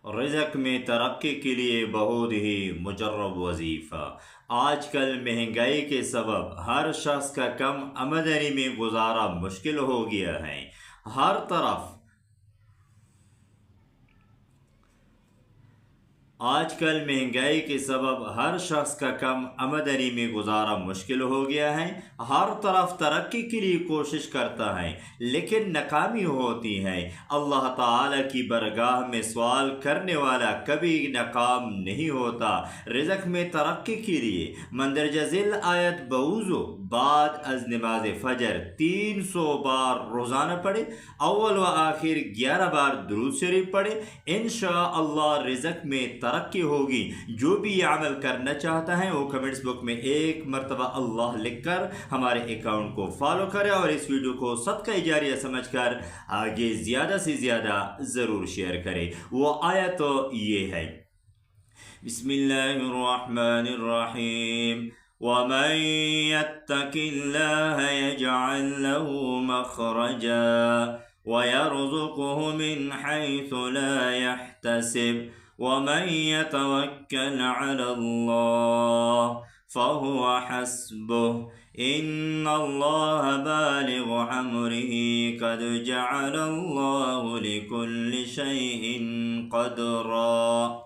رزق میں ترقی کے لیے بہت ہی مجرب وظیفہ۔ آج کل مہنگائی کے سبب ہر شخص کا کم آمدنی میں گزارا مشکل ہو گیا ہے۔ ہر طرف آج کل مہنگائی کے سبب ہر شخص کا کم آمدنی میں گزارا مشکل ہو گیا ہے۔ ہر طرف ترقی کے لیے کوشش کرتا ہے لیکن ناکامی ہوتی ہے۔ اللہ تعالی کی برگاہ میں سوال کرنے والا کبھی ناکام نہیں ہوتا۔ رزق میں ترقی کے لیے مندرجہ ذیل آیت بوضو بعد از نماز فجر 300 بار روزانہ پڑھے، اول و آخر 11 بار درود شریف پڑھے، انشاءاللہ رزق میں ترقی ہوگی۔ جو بھی یہ عمل کرنا چاہتا ہے وہ کمنٹس بک میں ایک مرتبہ اللہ لکھ کر ہمارے اکاؤنٹ کو فالو کرے اور اس ویڈیو کو صدقہ جاریہ سمجھ کر آگے زیادہ سے زیادہ ضرور شیئر کرے۔ وہ آیت تو یہ ہے، بسم اللہ الرحمن الرحیم وَمَن يَتَّقِ اللَّهَ يَجْعَل لَّهُ مَخْرَجًا وَيَرْزُقْهُ مِنْ حَيْثُ لَا يَحْتَسِبُ وَمَن يَتَوَكَّلْ عَلَى اللَّهِ فَهُوَ حَسْبُهُ إِنَّ اللَّهَ بَالِغُ أَمْرِهِ قَدْ جَعَلَ اللَّهُ لِكُلِّ شَيْءٍ قَدْرًا۔